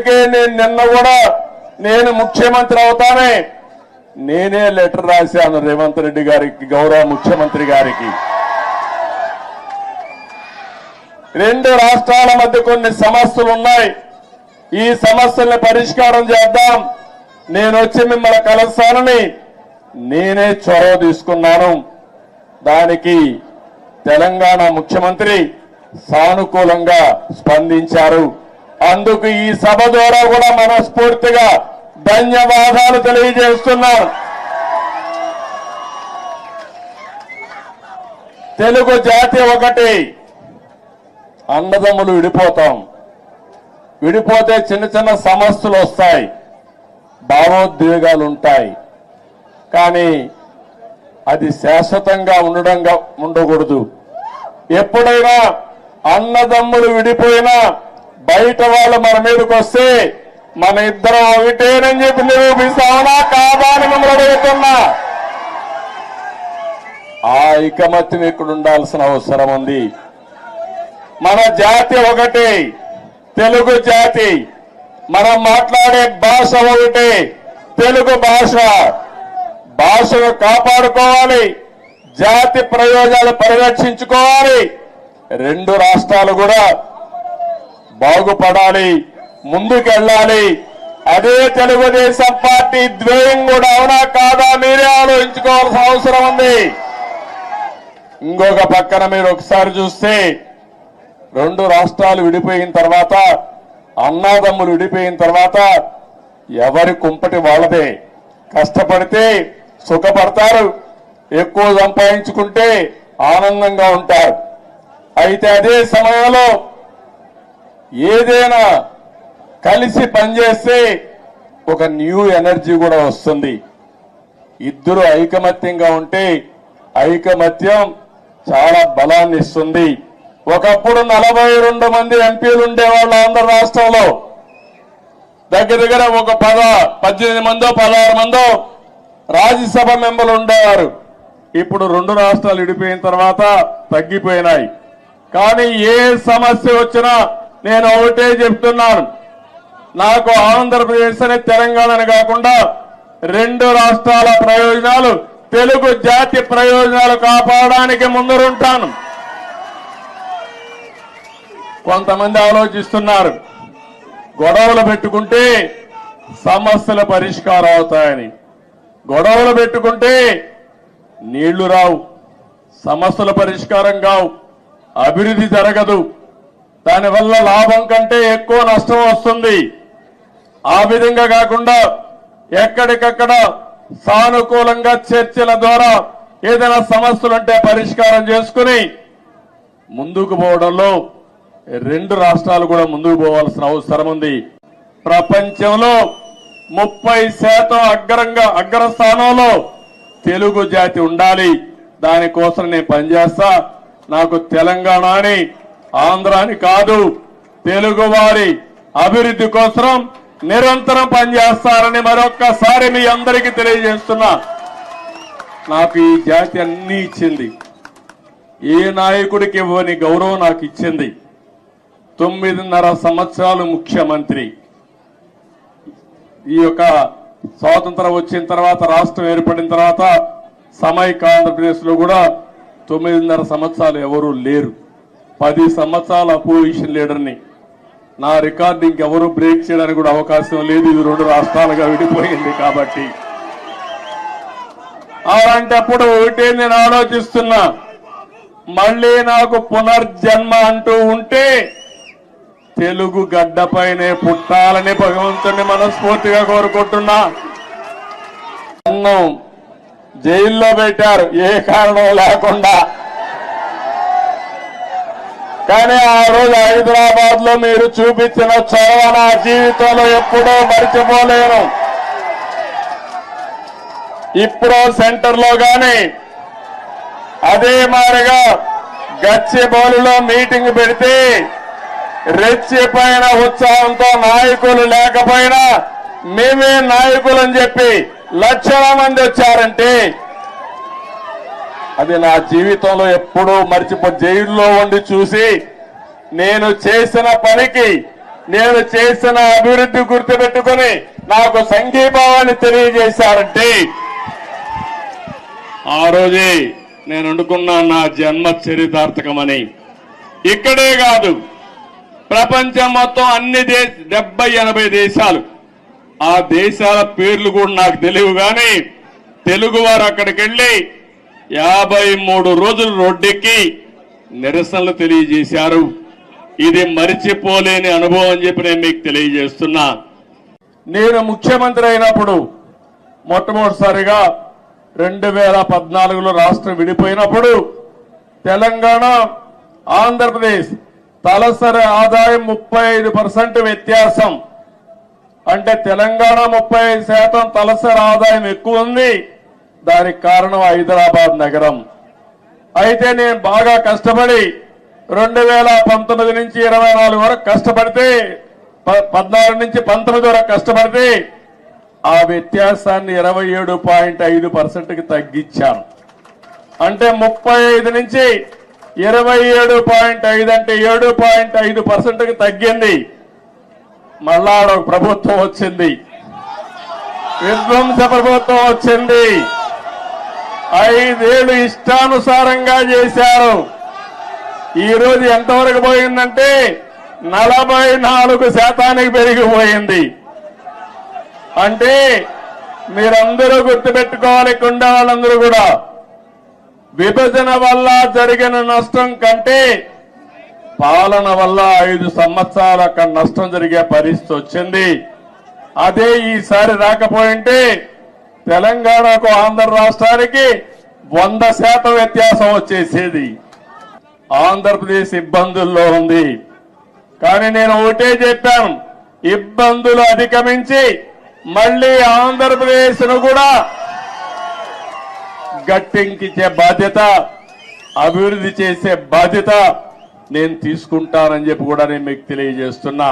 అందుకే నేను నిన్న కూడా నేను ముఖ్యమంత్రి అవుతానే నేనే లెటర్ రాశాను రేవంత్ రెడ్డి గారికి, గౌరవ ముఖ్యమంత్రి గారికి. రెండు రాష్ట్రాల మధ్య కొన్ని సమస్యలు ఉన్నాయి, ఈ సమస్యల్ని పరిష్కారం చేద్దాం, నేను వచ్చి మిమ్మల్ని కలుస్తానని నేనే చొరవ తీసుకున్నాను. దానికి తెలంగాణ ముఖ్యమంత్రి సానుకూలంగా స్పందించారు. అందుకు ఈ సభ ద్వారా కూడా మనస్ఫూర్తిగా ధన్యవాదాలు తెలియజేస్తున్నాను. తెలుగు జాతి ఒకటి, అన్నదమ్ములు విడిపోతాం, విడిపోతే చిన్న చిన్న సమస్యలు వస్తాయి, భావోద్వేగాలు ఉంటాయి, కానీ అది శాశ్వతంగా ఉండకూడదు. ఎప్పుడైనా అన్నదమ్ములు విడిపోయినా బయట వాళ్ళు మన మీదకి వస్తే మన ఇద్దరం ఒకటేనని చెప్పి నిరూపిస్తామా కాదా అని మిమ్మల్ని అడుగుతున్నా. ఆ ఐకమత్యం ఇక్కడ ఉండాల్సిన అవసరం ఉంది. మన జాతి ఒకటి, తెలుగు జాతి, మనం మాట్లాడే భాష ఒకటి, తెలుగు భాష. భాషను కాపాడుకోవాలి, జాతి ప్రయోజనాలు పరిరక్షించుకోవాలి, రెండు రాష్ట్రాలు కూడా బాగుపడాలి, ముందుకెళ్ళాలి. అదే తెలుగుదేశం పార్టీ ధ్యేయం కూడా అవునా కాదా మీరే ఆలోచించుకోవాల్సిన అవసరం ఉంది. ఇంకొక పక్కన మీరు ఒకసారి చూస్తే రెండు రాష్ట్రాలు విడిపోయిన తర్వాత, అన్నాదమ్ములు విడిపోయిన తర్వాత ఎవరి కుంపటి వాళ్ళదే. కష్టపడితే సుఖపడతారు, ఎక్కువ సంపాదించుకుంటే ఆనందంగా ఉంటారు. అయితే అదే సమయంలో ఏదైనా కలిసి పనిచేస్తే ఒక న్యూ ఎనర్జీ కూడా వస్తుంది. ఇద్దరు ఐకమత్యంగా ఉంటే ఐకమత్యం చాలా బలాన్ని ఇస్తుంది. ఒకప్పుడు 42 మంది ఎంపీలు ఉండేవాళ్ళు ఆంధ్ర రాష్ట్రంలో, దగ్గర ఒక 18 మందో 16 మందో రాజ్యసభ మెంబర్లు ఉండేవారు. ఇప్పుడు రెండు రాష్ట్రాలు విడిపోయిన తర్వాత తగ్గిపోయినాయి. కానీ ఏ సమస్య వచ్చినా నేను ఒకటే చెప్తున్నాను, నాకు ఆంధ్రప్రదేశ్ అని తెలంగాణ కాకుండా రెండు రాష్ట్రాల ప్రయోజనాలు, తెలుగు జాతి ప్రయోజనాలు కాపాడడానికి ముందరుంటాను. కొంతమంది ఆలోచిస్తున్నారు గొడవలు పెట్టుకుంటే సమస్యల పరిష్కారం అవుతాయని. గొడవలు పెట్టుకుంటే నీళ్లు రావు, సమస్యల పరిష్కారం కావు, అభివృద్ధి జరగదు, దానివల్ల లాభం కంటే ఎక్కువ నష్టం వస్తుంది. ఆ విధంగా కాకుండా ఎక్కడికక్కడ సానుకూలంగా చర్చల ద్వారా ఏదైనా సమస్యలుంటే పరిష్కారం చేసుకుని ముందుకు పోవడంలో రెండు రాష్ట్రాలు కూడా ముందుకు పోవాల్సిన అవసరం ఉంది. ప్రపంచంలో 30% అగ్రస్థానంలో తెలుగు జాతి ఉండాలి. దానికోసం నేను పనిచేస్తా. నాకు తెలంగాణ అని ఆంధ్ర అని కాదు, తెలుగు వారి అభివృద్ధి కోసం నిరంతరం పనిచేస్తారని మరొక్కసారి మీ అందరికీ తెలియజేస్తున్నా. నాకు ఈ జాతి అన్ని ఇచ్చింది, ఏ నాయకుడికి ఇవ్వని గౌరవం నాకు ఇచ్చింది. 9.5 సంవత్సరాలు ముఖ్యమంత్రి. ఈ యొక్క స్వాతంత్రం వచ్చిన తర్వాత, రాష్ట్రం ఏర్పడిన తర్వాత సమైక్య ఆంధ్రప్రదేశ్ లో కూడా 9.5 సంవత్సరాలు ఎవరూ లేరు. 10 సంవత్సరాల అపోజిషన్ లీడర్ని. నా రికార్డు ఇంకెవరూ బ్రేక్ చేయడానికి కూడా అవకాశం లేదు, ఇది రెండు రాష్ట్రాలుగా విడిపోయింది కాబట్టి. అలాంటప్పుడు ఒకటే నేను ఆలోచిస్తున్నా, మళ్ళీ నాకు పునర్జన్మ అంటూ ఉంటే తెలుగు గడ్డపైనే పుట్టాలని భగవంతుని మనస్ఫూర్తిగా కోరుకుంటున్నా. నన్ను జైల్లో పెట్టారు ఏ కారణం లేకుండా, కానీ ఆ రోజు హైదరాబాద్ లో మీరు చూపించిన చొరవ నా జీవితంలో ఎప్పుడూ మర్చిపోలేను. ఇప్పుడు సెంటర్ లో గాని అదే మాదిరిగా గచ్చిబౌలిలో మీటింగ్ పెడితే రెచ్చిపోయిన ఉత్సాహంతో నాయకులు లేకపోయినా మేమే నాయకులని చెప్పి లక్షల మంది వచ్చారంటే అది నా జీవితంలో ఎప్పుడూ మర్చిపో. జైల్లో ఉండి చూసి నేను చేసిన పనికి నేను చేసిన అభివృద్ధి గుర్తుపెట్టుకుని నాకు సంఘీభావాన్ని తెలియజేశారంటే ఆ రోజే నేను అనుకున్నా నా జన్మ చరితార్థకమని. ఇక్కడే కాదు, ప్రపంచం మొత్తం అన్ని 70-80 దేశాలు, ఆ దేశాల పేర్లు కూడా నాకు తెలియవు, కానీ తెలుగువారు అక్కడికి వెళ్లి 53 రోజులు రోడ్డెక్కి నిరసనలు తెలియజేశారు. ఇది మరిచిపోలేని అనుభవం అని చెప్పి నేను మీకు తెలియజేస్తున్నా. నేను ముఖ్యమంత్రి అయినప్పుడు మొట్టమొదటిసారిగా 2014లో రాష్ట్రం విడిపోయినప్పుడు తెలంగాణ, ఆంధ్రప్రదేశ్ తలసరి ఆదాయం 35% వ్యత్యాసం. అంటే తెలంగాణ 35% తలసరి ఆదాయం ఎక్కువ ఉంది. దానికి కారణం హైదరాబాద్ నగరం. అయితే నేను బాగా కష్టపడి 2019 నుంచి 24 వరకు కష్టపడితే, 14 నుంచి 19 వరకు కష్టపడితే ఆ వ్యత్యాసాన్ని 27.5%కి తగ్గించాను. అంటే 35 నుంచి 27.5 అంటే 7.5%కి తగ్గింది. మళ్ళా ఒక ప్రభుత్వం వచ్చింది, విధ్వంస ప్రభుత్వం వచ్చింది. 5 ఏళ్లు ఇష్టానుసారంగా చేశారు. ఈ రోజు ఎంతవరకు పోయిందంటే 44% పెరిగిపోయింది. అంటే మీరందరూ గుర్తుపెట్టుకోవాలి, కొండ వాళ్ళందరూ కూడా, విభజన వల్ల జరిగిన నష్టం కంటే పాలన వల్ల 5 సంవత్సరాలు అక్కడ నష్టం జరిగే పరిస్థితి వచ్చింది. అదే ఈసారి రాకపోయింటే తెలంగాణకు, ఆంధ్ర రాష్ట్రానికి 100% వ్యత్యాసం వచ్చేసేది. ఆంధ్రప్రదేశ్ ఇబ్బందుల్లో ఉంది. కానీ నేను ఒకటే చెప్పాను, ఇబ్బందులు అధిగమించి మళ్లీ ఆంధ్రప్రదేశ్ ను కూడా గట్టెక్కించే బాధ్యత, అభివృద్ధి చేసే బాధ్యత నేను తీసుకుంటానని చెప్పి కూడా నేను మీకు తెలియజేస్తున్నా.